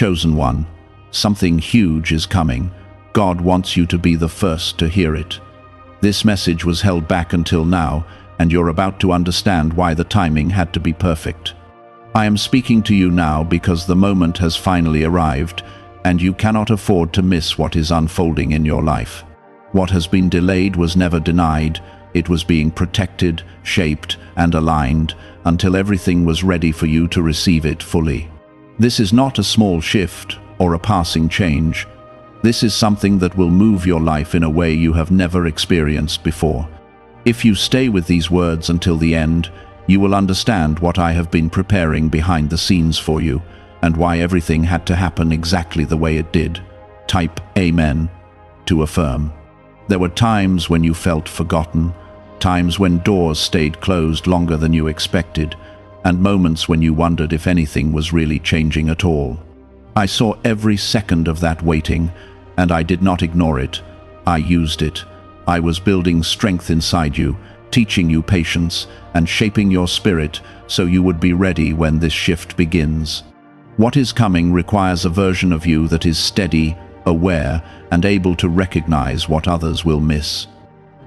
Chosen one, something huge is coming. God wants you to be the first to hear it. This message was held back until now, and you're about to understand why the timing had to be perfect. I am speaking to you now because the moment has finally arrived, and you cannot afford to miss what is unfolding in your life. What has been delayed was never denied. It was being protected, shaped, and aligned until everything was ready for you to receive it fully. This is not a small shift or a passing change. This is something that will move your life in a way you have never experienced before. If you stay with these words until the end, you will understand what I have been preparing behind the scenes for you, and why everything had to happen exactly the way it did. Type Amen to affirm. There were times when you felt forgotten, times when doors stayed closed longer than you expected, and moments when you wondered if anything was really changing at all. I saw every second of that waiting, and I did not ignore it. I used it. I was building strength inside you, teaching you patience, and shaping your spirit so you would be ready when this shift begins. What is coming requires a version of you that is steady, aware, and able to recognize what others will miss.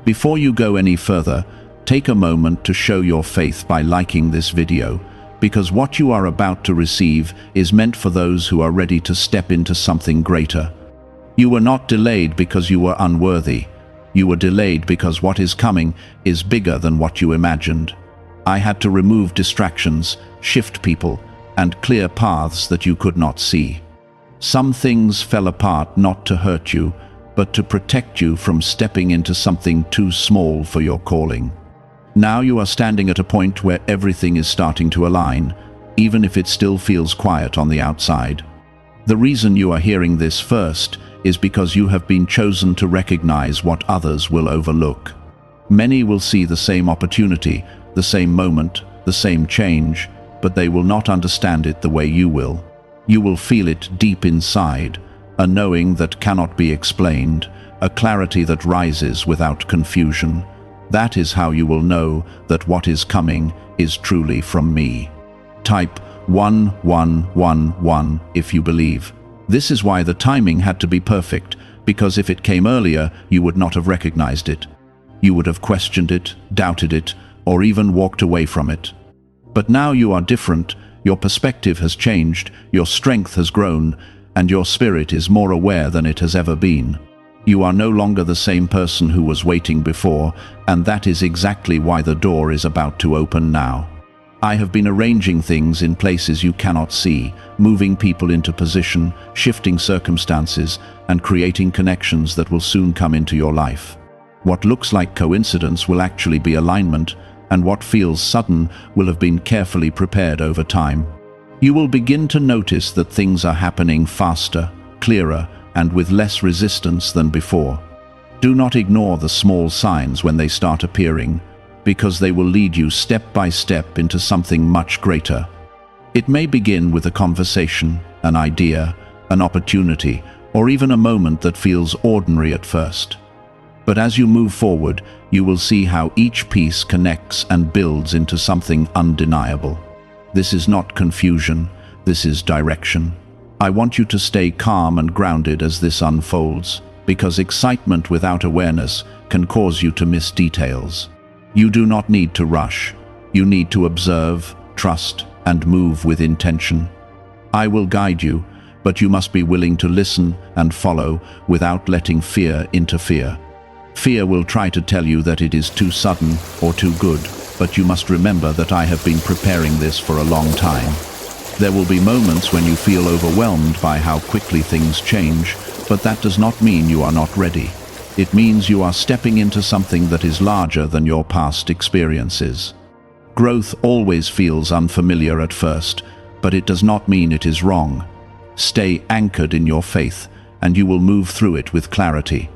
Before you go any further, take a moment to show your faith by liking this video, because what you are about to receive is meant for those who are ready to step into something greater. You were not delayed because you were unworthy. You were delayed because what is coming is bigger than what you imagined. I had to remove distractions, shift people, and clear paths that you could not see. Some things fell apart not to hurt you, but to protect you from stepping into something too small for your calling. Now you are standing at a point where everything is starting to align, even if it still feels quiet on the outside. The reason you are hearing this first is because you have been chosen to recognize what others will overlook. Many will see the same opportunity, the same moment, the same change, but they will not understand it the way you will. You will feel it deep inside, a knowing that cannot be explained, a clarity that rises without confusion. That is how you will know that what is coming is truly from me. Type 1111 if you believe. This is why the timing had to be perfect, because if it came earlier, you would not have recognized it. You would have questioned it, doubted it, or even walked away from it. But now you are different. Your perspective has changed, your strength has grown, and your spirit is more aware than it has ever been. You are no longer the same person who was waiting before, and that is exactly why the door is about to open now. I have been arranging things in places you cannot see, moving people into position, shifting circumstances, and creating connections that will soon come into your life. What looks like coincidence will actually be alignment, and what feels sudden will have been carefully prepared over time. You will begin to notice that things are happening faster, clearer, and with less resistance than before. Do not ignore the small signs when they start appearing, because they will lead you step by step into something much greater. It may begin with a conversation, an idea, an opportunity, or even a moment that feels ordinary at first. But as you move forward, you will see how each piece connects and builds into something undeniable. This is not confusion, this is direction. I want you to stay calm and grounded as this unfolds, because excitement without awareness can cause you to miss details. You do not need to rush. You need to observe, trust, and move with intention. I will guide you, but you must be willing to listen and follow without letting fear interfere. Fear will try to tell you that it is too sudden or too good, but you must remember that I have been preparing this for a long time. There will be moments when you feel overwhelmed by how quickly things change, but that does not mean you are not ready. It means you are stepping into something that is larger than your past experiences. Growth always feels unfamiliar at first, but it does not mean it is wrong. Stay anchored in your faith, and you will move through it with clarity.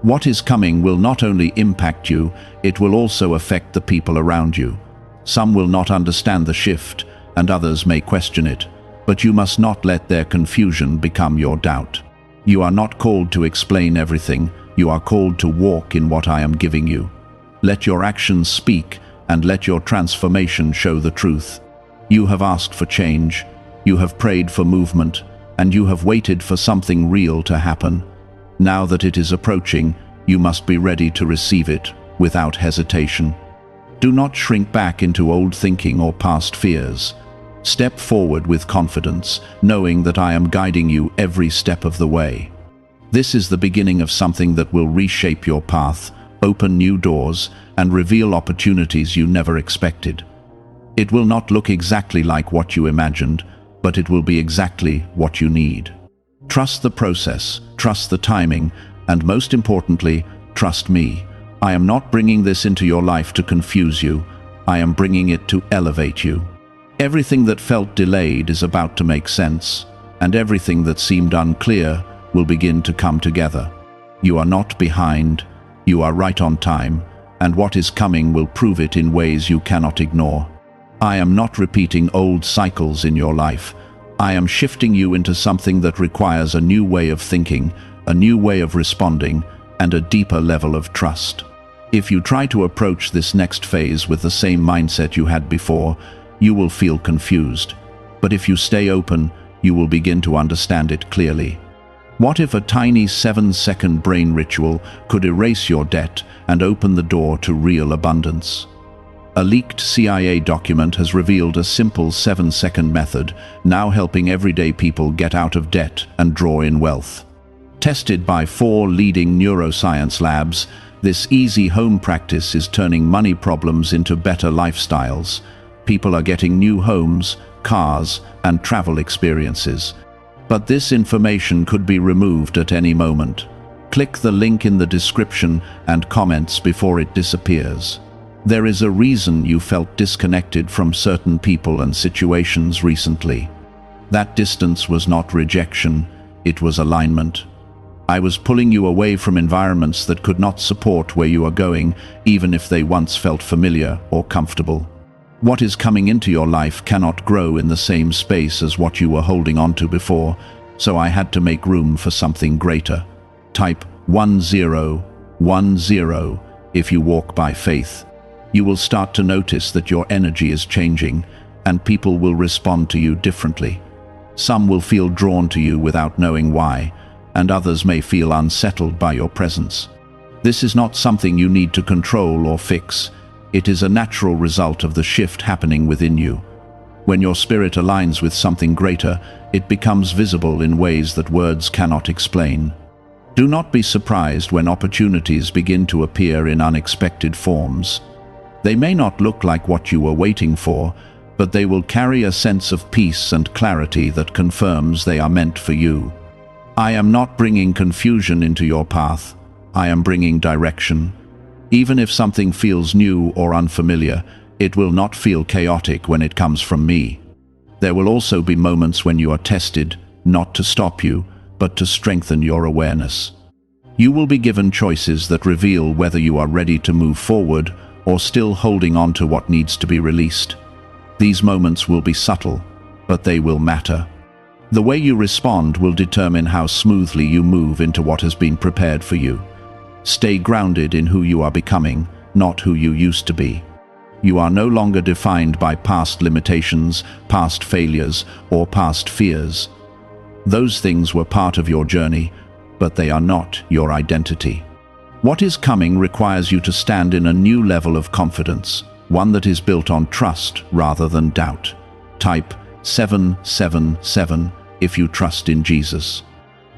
What is coming will not only impact you, it will also affect the people around you. Some will not understand the shift, and others may question it, but you must not let their confusion become your doubt. You are not called to explain everything, you are called to walk in what I am giving you. Let your actions speak, and let your transformation show the truth. You have asked for change, you have prayed for movement, and you have waited for something real to happen. Now that it is approaching, you must be ready to receive it without hesitation. Do not shrink back into old thinking or past fears. Step forward with confidence, knowing that I am guiding you every step of the way. This is the beginning of something that will reshape your path, open new doors, and reveal opportunities you never expected. It will not look exactly like what you imagined, but it will be exactly what you need. Trust the process, trust the timing, and most importantly, trust me. I am not bringing this into your life to confuse you. I am bringing it to elevate you. Everything that felt delayed is about to make sense, and everything that seemed unclear will begin to come together. You are not behind, you are right on time, and what is coming will prove it in ways you cannot ignore. I am not repeating old cycles in your life. I am shifting you into something that requires a new way of thinking, a new way of responding, and a deeper level of trust. If you try to approach this next phase with the same mindset you had before, you will feel confused. But if you stay open, you will begin to understand it clearly. What if a tiny 7-second brain ritual could erase your debt and open the door to real abundance? A leaked CIA document has revealed a simple 7-second method, now helping everyday people get out of debt and draw in wealth. Tested by 4 leading neuroscience labs, this easy home practice is turning money problems into better lifestyles. People are getting new homes, cars, and travel experiences. But this information could be removed at any moment. Click the link in the description and comments before it disappears. There is a reason you felt disconnected from certain people and situations recently. That distance was not rejection, it was alignment. I was pulling you away from environments that could not support where you are going, even if they once felt familiar or comfortable. What is coming into your life cannot grow in the same space as what you were holding on to before, so I had to make room for something greater. Type 1010 if you walk by faith. You will start to notice that your energy is changing, and people will respond to you differently. Some will feel drawn to you without knowing why, and others may feel unsettled by your presence. This is not something you need to control or fix. It is a natural result of the shift happening within you. When your spirit aligns with something greater, it becomes visible in ways that words cannot explain. Do not be surprised when opportunities begin to appear in unexpected forms. They may not look like what you were waiting for, but they will carry a sense of peace and clarity that confirms they are meant for you. I am not bringing confusion into your path. I am bringing direction. Even if something feels new or unfamiliar, it will not feel chaotic when it comes from me. There will also be moments when you are tested, not to stop you, but to strengthen your awareness. You will be given choices that reveal whether you are ready to move forward or still holding on to what needs to be released. These moments will be subtle, but they will matter. The way you respond will determine how smoothly you move into what has been prepared for you. Stay grounded in who you are becoming, not who you used to be. You are no longer defined by past limitations, past failures, or past fears. Those things were part of your journey, but they are not your identity. What is coming requires you to stand in a new level of confidence, one that is built on trust rather than doubt. Type 777 if you trust in Jesus.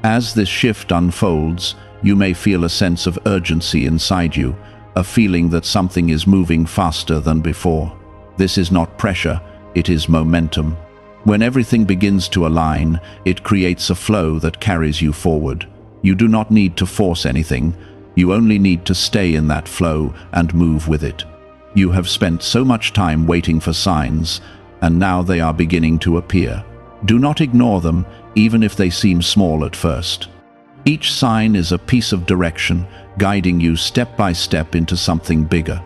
As this shift unfolds, you may feel a sense of urgency inside you, a feeling that something is moving faster than before. This is not pressure, it is momentum. When everything begins to align, it creates a flow that carries you forward. You do not need to force anything. You only need to stay in that flow and move with it. You have spent so much time waiting for signs, and now they are beginning to appear. Do not ignore them, even if they seem small at first. Each sign is a piece of direction, guiding you step by step into something bigger.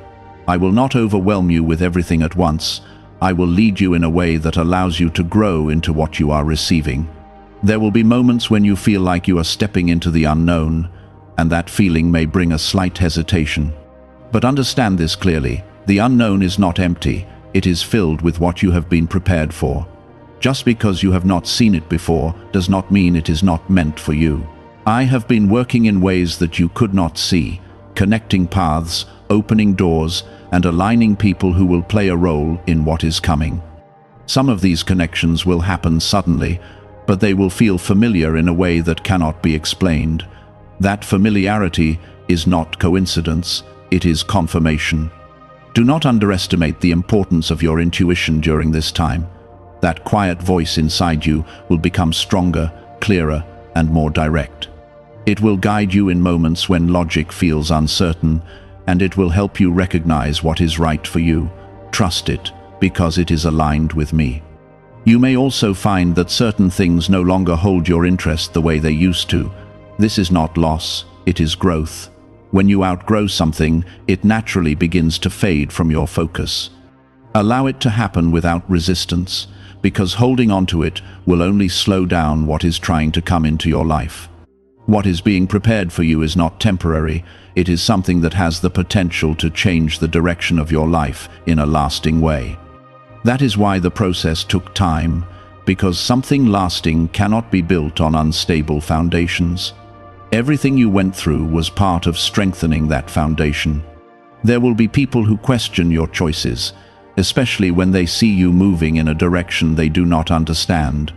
I will not overwhelm you with everything at once. I will lead you in a way that allows you to grow into what you are receiving. There will be moments when you feel like you are stepping into the unknown, and that feeling may bring a slight hesitation. But understand this clearly, the unknown is not empty, it is filled with what you have been prepared for. Just because you have not seen it before does not mean it is not meant for you. I have been working in ways that you could not see, connecting paths, opening doors, and aligning people who will play a role in what is coming. Some of these connections will happen suddenly, but they will feel familiar in a way that cannot be explained. That familiarity is not coincidence, it is confirmation. Do not underestimate the importance of your intuition during this time. That quiet voice inside you will become stronger, clearer, and more direct. It will guide you in moments when logic feels uncertain, and it will help you recognize what is right for you. Trust it, because it is aligned with me. You may also find that certain things no longer hold your interest the way they used to. This is not loss, it is growth. When you outgrow something, it naturally begins to fade from your focus. Allow it to happen without resistance, because holding on to it will only slow down what is trying to come into your life. What is being prepared for you is not temporary, it is something that has the potential to change the direction of your life in a lasting way. That is why the process took time, because something lasting cannot be built on unstable foundations. Everything you went through was part of strengthening that foundation. There will be people who question your choices, especially when they see you moving in a direction they do not understand.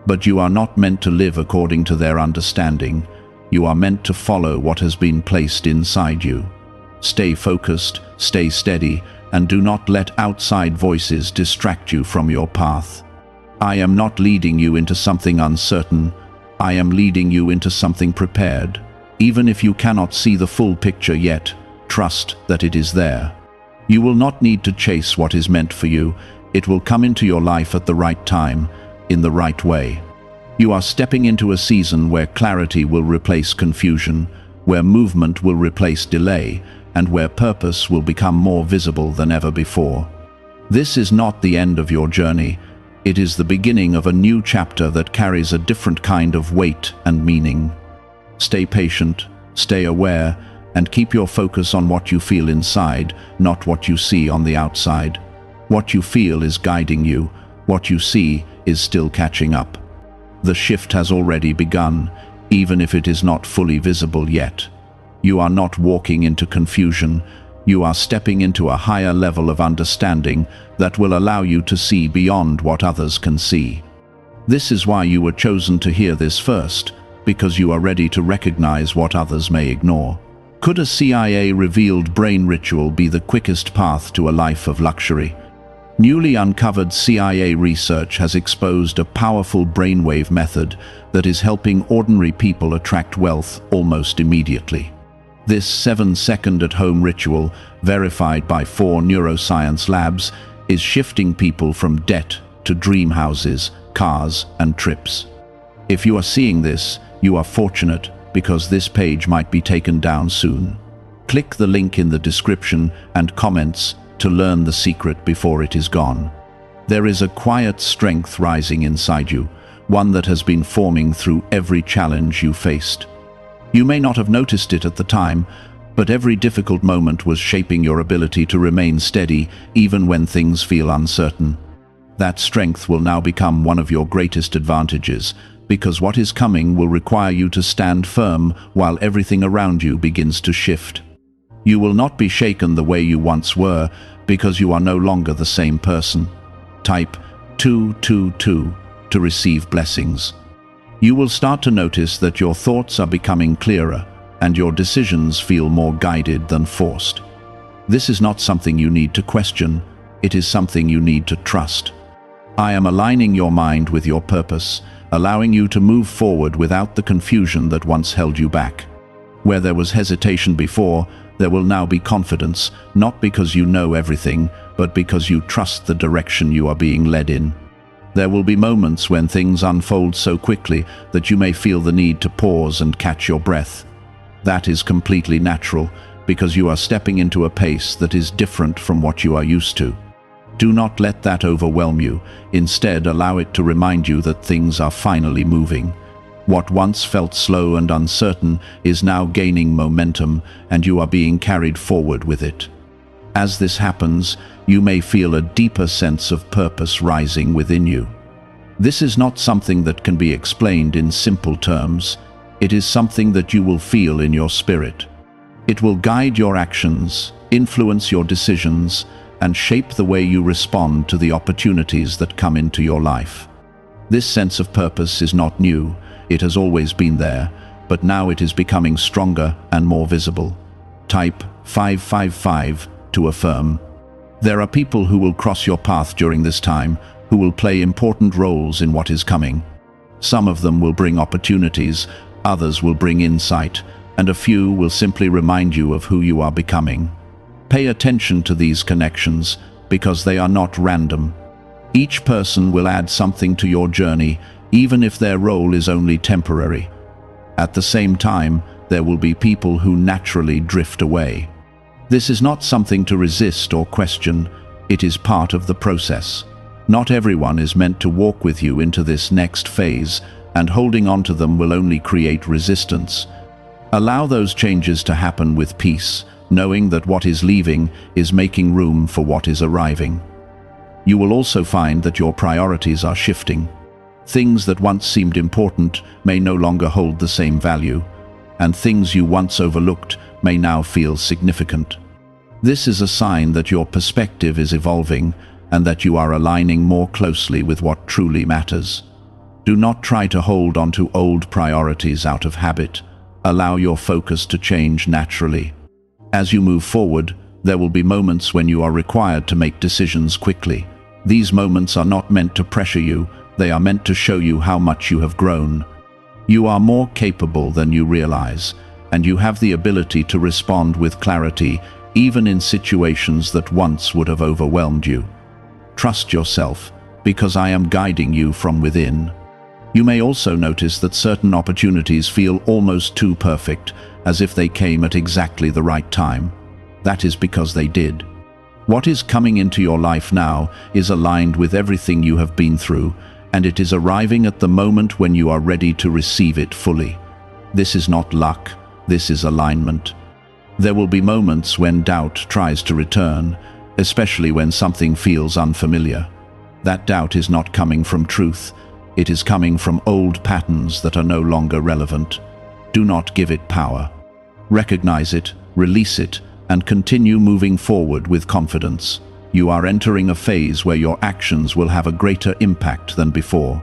But you are not meant to live according to their understanding. You are meant to follow what has been placed inside you. Stay focused, stay steady, and do not let outside voices distract you from your path. I am not leading you into something uncertain. I am leading you into something prepared. Even if you cannot see the full picture yet, trust that it is there. You will not need to chase what is meant for you. It will come into your life at the right time, in the right way. You are stepping into a season where clarity will replace confusion, where movement will replace delay, and where purpose will become more visible than ever before. This is not the end of your journey. It is the beginning of a new chapter that carries a different kind of weight and meaning. Stay patient, stay aware, and keep your focus on what you feel inside, not what you see on the outside. What you feel is guiding you. What you see is still catching up. The shift has already begun, even if it is not fully visible yet. You are not walking into confusion. You are stepping into a higher level of understanding that will allow you to see beyond what others can see. This is why you were chosen to hear this first, because you are ready to recognize what others may ignore. Could a CIA-revealed brain ritual be the quickest path to a life of luxury? Newly uncovered CIA research has exposed a powerful brainwave method that is helping ordinary people attract wealth almost immediately. This 7-second at-home ritual, verified by 4 neuroscience labs, is shifting people from debt to dream houses, cars, and trips. If you are seeing this, you are fortunate, because this page might be taken down soon. Click the link in the description and comments to learn the secret before it is gone. There is a quiet strength rising inside you, one that has been forming through every challenge you faced. You may not have noticed it at the time, but every difficult moment was shaping your ability to remain steady even when things feel uncertain. That strength will now become one of your greatest advantages, because what is coming will require you to stand firm while everything around you begins to shift. You will not be shaken the way you once were, because you are no longer the same person. Type 222 to receive blessings. You will start to notice that your thoughts are becoming clearer, and your decisions feel more guided than forced. This is not something you need to question, it is something you need to trust. I am aligning your mind with your purpose, allowing you to move forward without the confusion that once held you back. Where there was hesitation before, there will now be confidence, not because you know everything, but because you trust the direction you are being led in. There will be moments when things unfold so quickly that you may feel the need to pause and catch your breath. That is completely natural, because you are stepping into a pace that is different from what you are used to. Do not let that overwhelm you. Instead, allow it to remind you that things are finally moving. What once felt slow and uncertain is now gaining momentum, and you are being carried forward with it. As this happens, you may feel a deeper sense of purpose rising within you. This is not something that can be explained in simple terms. It is something that you will feel in your spirit. It will guide your actions, influence your decisions, and shape the way you respond to the opportunities that come into your life. This sense of purpose is not new. It has always been there, but now it is becoming stronger and more visible. Type 555 to affirm. There are people who will cross your path during this time, who will play important roles in what is coming. Some of them will bring opportunities, others will bring insight, and a few will simply remind you of who you are becoming. Pay attention to these connections, because they are not random. Each person will add something to your journey, even if their role is only temporary. At the same time, there will be people who naturally drift away. This is not something to resist or question. It is part of the process. Not everyone is meant to walk with you into this next phase, and holding on to them will only create resistance. Allow those changes to happen with peace, knowing that what is leaving is making room for what is arriving. You will also find that your priorities are shifting. Things that once seemed important may no longer hold the same value, and things you once overlooked may now feel significant. This is a sign that your perspective is evolving and that you are aligning more closely with what truly matters. Do not try to hold on to old priorities out of habit. Allow your focus to change naturally. As you move forward, there will be moments when you are required to make decisions quickly. These moments are not meant to pressure you, they are meant to show you how much you have grown. You are more capable than you realize, and you have the ability to respond with clarity, even in situations that once would have overwhelmed you. Trust yourself, because I am guiding you from within. You may also notice that certain opportunities feel almost too perfect, as if they came at exactly the right time. That is because they did. What is coming into your life now is aligned with everything you have been through, and it is arriving at the moment when you are ready to receive it fully. This is not luck, this is alignment. There will be moments when doubt tries to return, especially when something feels unfamiliar. That doubt is not coming from truth, it is coming from old patterns that are no longer relevant. Do not give it power. Recognize it, release it, and continue moving forward with confidence. You are entering a phase where your actions will have a greater impact than before.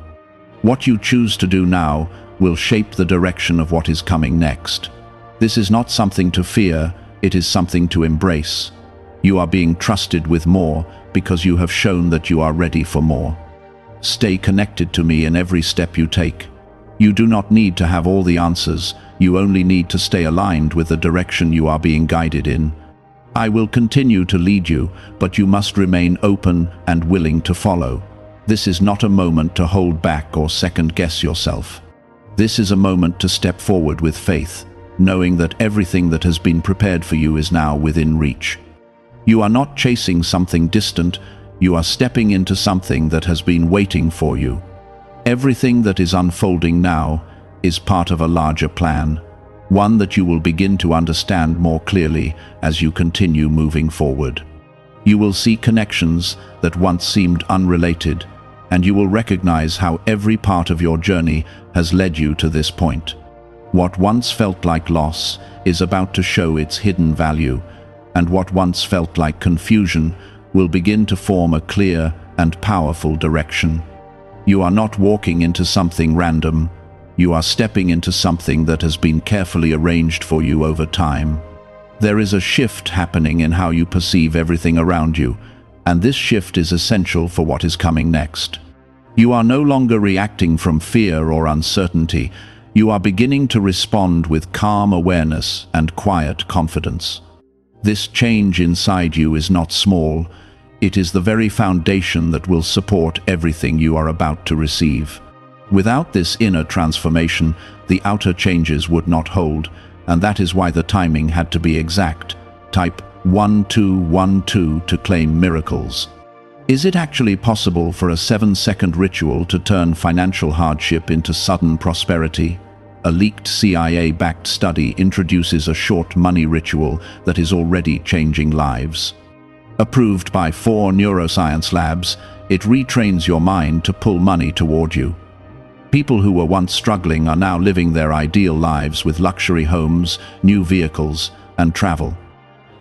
What you choose to do now will shape the direction of what is coming next. This is not something to fear, it is something to embrace. You are being trusted with more because you have shown that you are ready for more. Stay connected to me in every step you take. You do not need to have all the answers, you only need to stay aligned with the direction you are being guided in. I will continue to lead you, but you must remain open and willing to follow. This is not a moment to hold back or second-guess yourself. This is a moment to step forward with faith, knowing that everything that has been prepared for you is now within reach. You are not chasing something distant, you are stepping into something that has been waiting for you. Everything that is unfolding now is part of a larger plan, one that you will begin to understand more clearly as you continue moving forward. You will see connections that once seemed unrelated, and you will recognize how every part of your journey has led you to this point. What once felt like loss is about to show its hidden value, and what once felt like confusion will begin to form a clear and powerful direction. You are not walking into something random, you are stepping into something that has been carefully arranged for you over time. There is a shift happening in how you perceive everything around you, and this shift is essential for what is coming next. You are no longer reacting from fear or uncertainty, you are beginning to respond with calm awareness and quiet confidence. This change inside you is not small, it is the very foundation that will support everything you are about to receive. Without this inner transformation, the outer changes would not hold, and that is why the timing had to be exact. Type 1212 to claim miracles. Is it actually possible for a 7-second ritual to turn financial hardship into sudden prosperity? A leaked CIA-backed study introduces a short money ritual that is already changing lives. Approved by 4 neuroscience labs, it retrains your mind to pull money toward you. People who were once struggling are now living their ideal lives with luxury homes, new vehicles, and travel.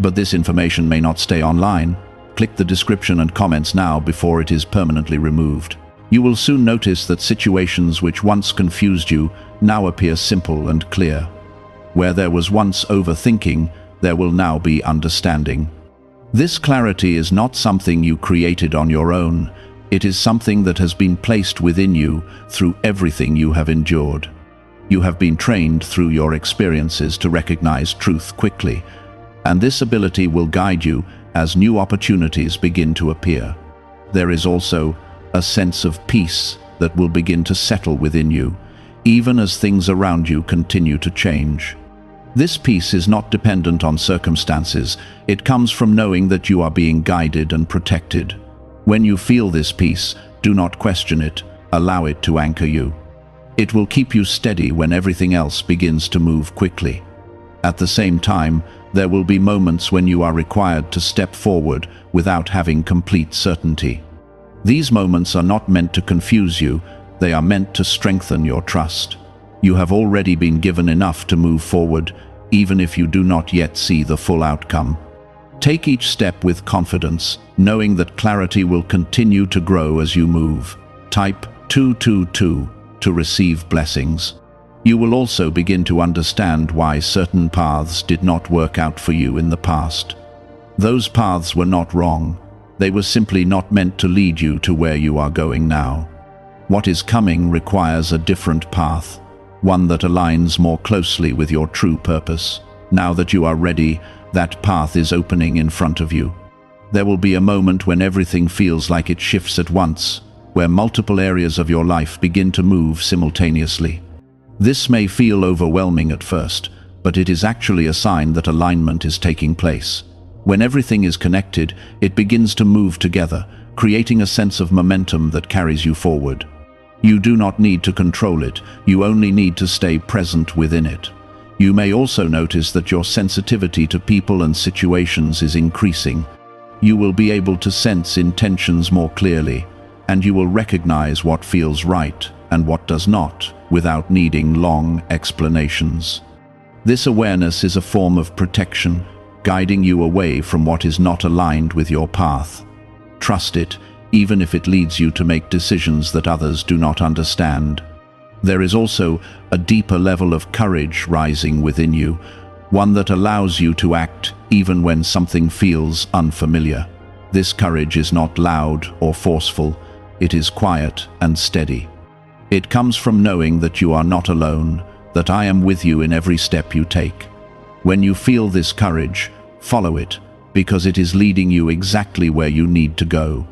But this information may not stay online. Click the description and comments now before it is permanently removed. You will soon notice that situations which once confused you now appear simple and clear. Where there was once overthinking, there will now be understanding. This clarity is not something you created on your own. It is something that has been placed within you through everything you have endured. You have been trained through your experiences to recognize truth quickly, and this ability will guide you as new opportunities begin to appear. There is also a sense of peace that will begin to settle within you, even as things around you continue to change. This peace is not dependent on circumstances. It comes from knowing that you are being guided and protected. When you feel this peace, do not question it. Allow it to anchor you. It will keep you steady when everything else begins to move quickly. At the same time, there will be moments when you are required to step forward without having complete certainty. These moments are not meant to confuse you. They are meant to strengthen your trust. You have already been given enough to move forward, even if you do not yet see the full outcome. Take each step with confidence, knowing that clarity will continue to grow as you move. Type 222 to receive blessings. You will also begin to understand why certain paths did not work out for you in the past. Those paths were not wrong. They were simply not meant to lead you to where you are going now. What is coming requires a different path, one that aligns more closely with your true purpose. Now that you are ready, that path is opening in front of you. There will be a moment when everything feels like it shifts at once, where multiple areas of your life begin to move simultaneously. This may feel overwhelming at first, but it is actually a sign that alignment is taking place. When everything is connected, it begins to move together, creating a sense of momentum that carries you forward. You do not need to control it, you only need to stay present within it. You may also notice that your sensitivity to people and situations is increasing. You will be able to sense intentions more clearly, and you will recognize what feels right and what does not, without needing long explanations. This awareness is a form of protection, guiding you away from what is not aligned with your path. Trust it, even if it leads you to make decisions that others do not understand. There is also a deeper level of courage rising within you, one that allows you to act even when something feels unfamiliar. This courage is not loud or forceful, it is quiet and steady. It comes from knowing that you are not alone, that I am with you in every step you take. When you feel this courage, follow it, because it is leading you exactly where you need to go.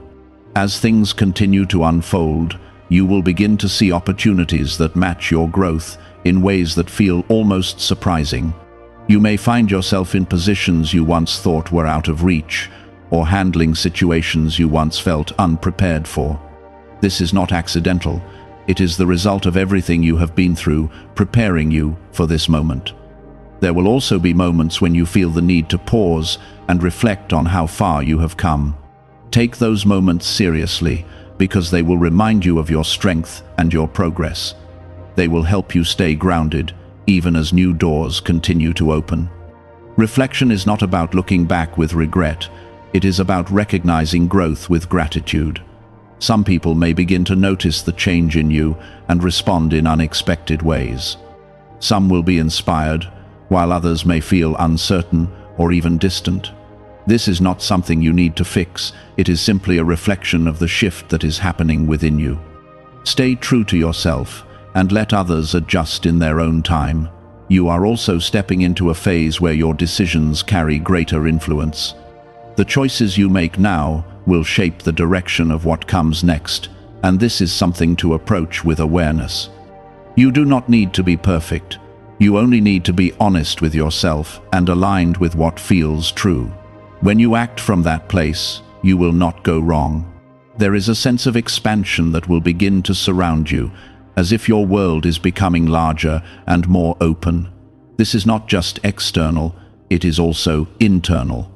As things continue to unfold, you will begin to see opportunities that match your growth in ways that feel almost surprising. You may find yourself in positions you once thought were out of reach, or handling situations you once felt unprepared for. This is not accidental. It is the result of everything you have been through, preparing you for this moment. There will also be moments when you feel the need to pause and reflect on how far you have come. Take those moments seriously, because they will remind you of your strength and your progress. They will help you stay grounded, even as new doors continue to open. Reflection is not about looking back with regret. It is about recognizing growth with gratitude. Some people may begin to notice the change in you and respond in unexpected ways. Some will be inspired, while others may feel uncertain or even distant. This is not something you need to fix. It is simply a reflection of the shift that is happening within you. Stay true to yourself and let others adjust in their own time. You are also stepping into a phase where your decisions carry greater influence. The choices you make now will shape the direction of what comes next, and this is something to approach with awareness. You do not need to be perfect. You only need to be honest with yourself and aligned with what feels true. When you act from that place, you will not go wrong. There is a sense of expansion that will begin to surround you, as if your world is becoming larger and more open. This is not just external, it is also internal.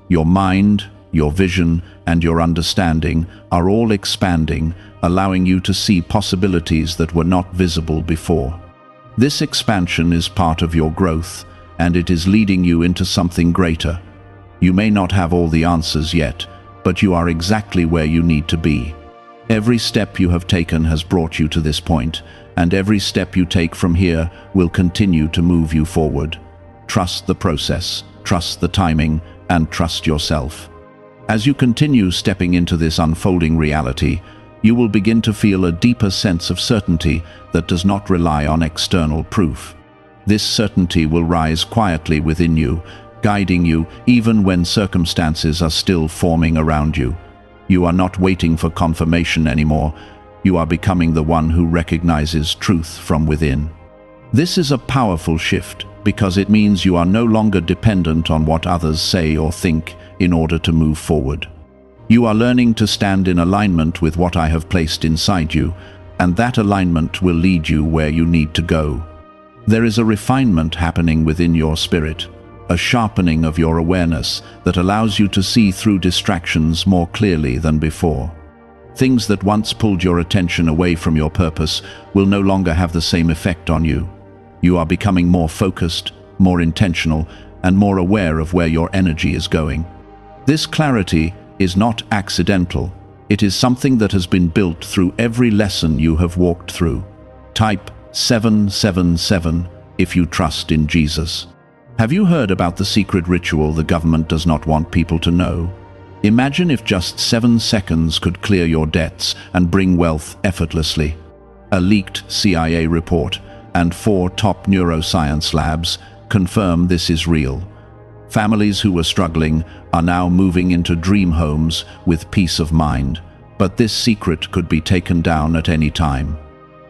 Your mind, your vision, and your understanding are all expanding, allowing you to see possibilities that were not visible before. This expansion is part of your growth, and it is leading you into something greater. You may not have all the answers yet, but you are exactly where you need to be. Every step you have taken has brought you to this point, and every step you take from here will continue to move you forward. Trust the process, trust the timing, and trust yourself. As you continue stepping into this unfolding reality, you will begin to feel a deeper sense of certainty that does not rely on external proof. This certainty will rise quietly within you, guiding you even when circumstances are still forming around you. You are not waiting for confirmation anymore. You are becoming the one who recognizes truth from within. This is a powerful shift because it means you are no longer dependent on what others say or think in order to move forward. You are learning to stand in alignment with what I have placed inside you, and that alignment will lead you where you need to go. There is a refinement happening within your spirit, a sharpening of your awareness that allows you to see through distractions more clearly than before. Things that once pulled your attention away from your purpose will no longer have the same effect on you. You are becoming more focused, more intentional, and more aware of where your energy is going. This clarity is not accidental. It is something that has been built through every lesson you have walked through. Type 777 if you trust in Jesus. Have you heard about the secret ritual the government does not want people to know? Imagine if just 7 seconds could clear your debts and bring wealth effortlessly. A leaked CIA report and 4 top neuroscience labs confirm this is real. Families who were struggling are now moving into dream homes with peace of mind, but this secret could be taken down at any time.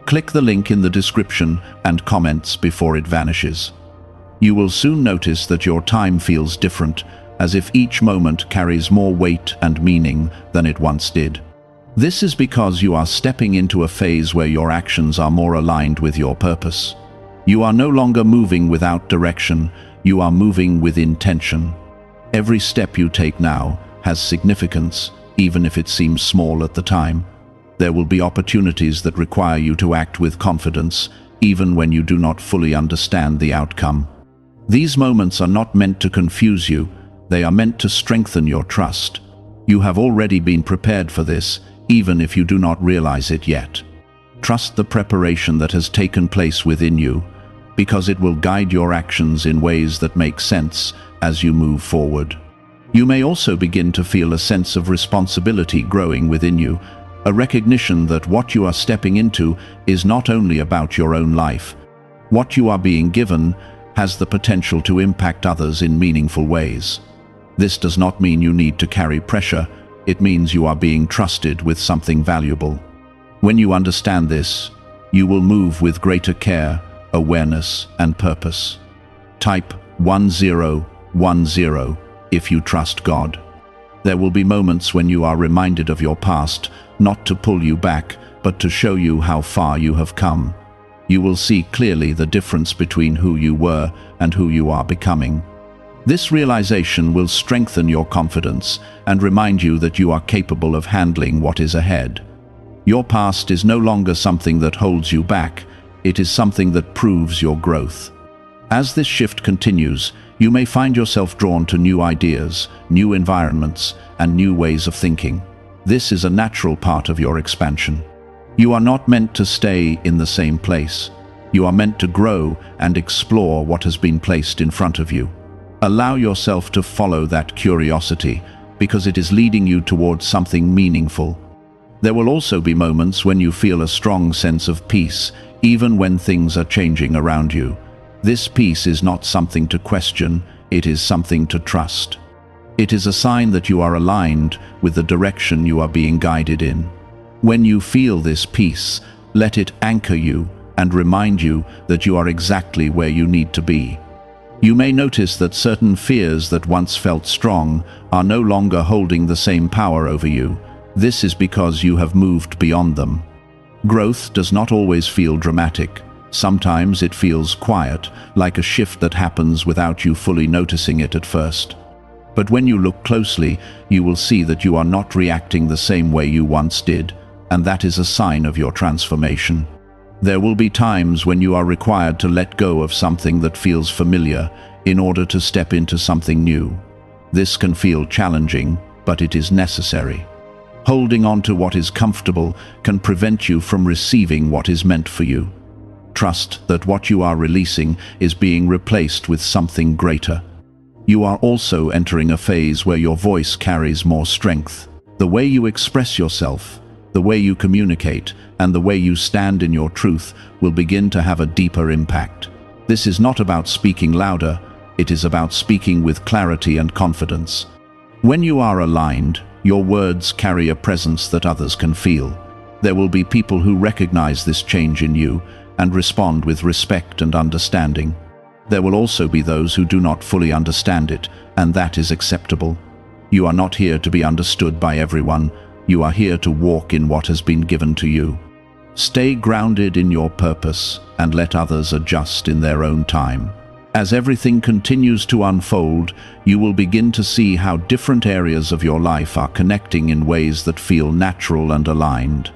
Click the link in the description and comments before it vanishes. You will soon notice that your time feels different, as if each moment carries more weight and meaning than it once did. This is because you are stepping into a phase where your actions are more aligned with your purpose. You are no longer moving without direction, you are moving with intention. Every step you take now has significance, even if it seems small at the time. There will be opportunities that require you to act with confidence, even when you do not fully understand the outcome. These moments are not meant to confuse you, they are meant to strengthen your trust. You have already been prepared for this, even if you do not realize it yet. Trust the preparation that has taken place within you, because it will guide your actions in ways that make sense as you move forward. You may also begin to feel a sense of responsibility growing within you, a recognition that what you are stepping into is not only about your own life. What you are being given has the potential to impact others in meaningful ways. This does not mean you need to carry pressure, it means you are being trusted with something valuable. When you understand this, you will move with greater care, awareness, and purpose. Type 1010 if you trust God. There will be moments when you are reminded of your past, not to pull you back, but to show you how far you have come. You will see clearly the difference between who you were and who you are becoming. This realization will strengthen your confidence and remind you that you are capable of handling what is ahead. Your past is no longer something that holds you back, it is something that proves your growth. As this shift continues, you may find yourself drawn to new ideas, new environments, and new ways of thinking. This is a natural part of your expansion. You are not meant to stay in the same place. You are meant to grow and explore what has been placed in front of you. Allow yourself to follow that curiosity, because it is leading you towards something meaningful. There will also be moments when you feel a strong sense of peace, even when things are changing around you. This peace is not something to question, it is something to trust. It is a sign that you are aligned with the direction you are being guided in. When you feel this peace, let it anchor you and remind you that you are exactly where you need to be. You may notice that certain fears that once felt strong are no longer holding the same power over you. This is because you have moved beyond them. Growth does not always feel dramatic. Sometimes it feels quiet, like a shift that happens without you fully noticing it at first. But when you look closely, you will see that you are not reacting the same way you once did, and that is a sign of your transformation. There will be times when you are required to let go of something that feels familiar in order to step into something new. This can feel challenging, but it is necessary. Holding on to what is comfortable can prevent you from receiving what is meant for you. Trust that what you are releasing is being replaced with something greater. You are also entering a phase where your voice carries more strength. The way you express yourself, the way you communicate, and the way you stand in your truth will begin to have a deeper impact. This is not about speaking louder, it is about speaking with clarity and confidence. When you are aligned, your words carry a presence that others can feel. There will be people who recognize this change in you and respond with respect and understanding. There will also be those who do not fully understand it, and that is acceptable. You are not here to be understood by everyone. You are here to walk in what has been given to you. Stay grounded in your purpose and let others adjust in their own time. As everything continues to unfold, you will begin to see how different areas of your life are connecting in ways that feel natural and aligned.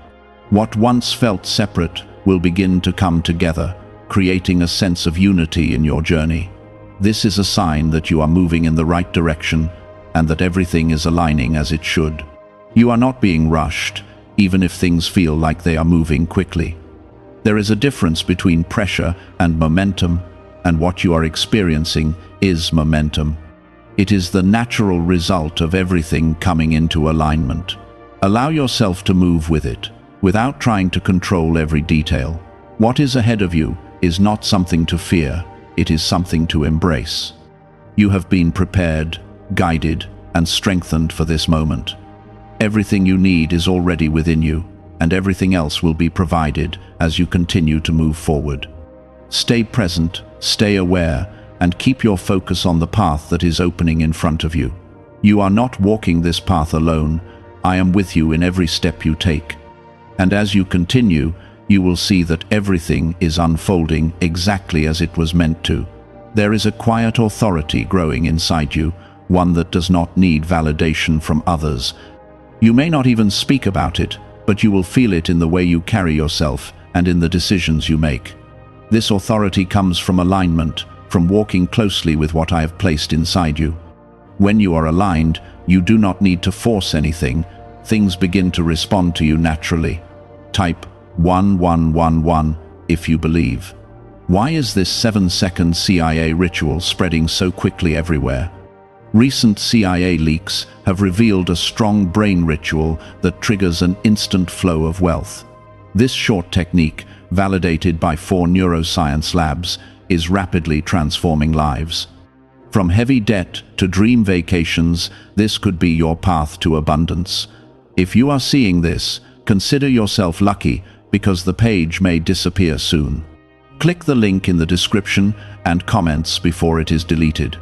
What once felt separate will begin to come together, creating a sense of unity in your journey. This is a sign that you are moving in the right direction and that everything is aligning as it should. You are not being rushed, even if things feel like they are moving quickly. There is a difference between pressure and momentum, and what you are experiencing is momentum. It is the natural result of everything coming into alignment. Allow yourself to move with it, without trying to control every detail. What is ahead of you is not something to fear, it is something to embrace. You have been prepared, guided, and strengthened for this moment. Everything you need is already within you, and everything else will be provided as you continue to move forward. Stay present, stay aware, and keep your focus on the path that is opening in front of you. You are not walking this path alone. I am with you in every step you take. And as you continue, you will see that everything is unfolding exactly as it was meant to. There is a quiet authority growing inside you, one that does not need validation from others. You may not even speak about it, but you will feel it in the way you carry yourself and in the decisions you make. This authority comes from alignment, from walking closely with what I have placed inside you. When you are aligned, you do not need to force anything. Things begin to respond to you naturally. Type 1111 if you believe. Why is this 7-second CIA ritual spreading so quickly everywhere? Recent CIA leaks have revealed a strong brain ritual that triggers an instant flow of wealth. This short technique, validated by 4 neuroscience labs, is rapidly transforming lives. From heavy debt to dream vacations, this could be your path to abundance. If you are seeing this, consider yourself lucky, because the page may disappear soon. Click the link in the description and comments before it is deleted.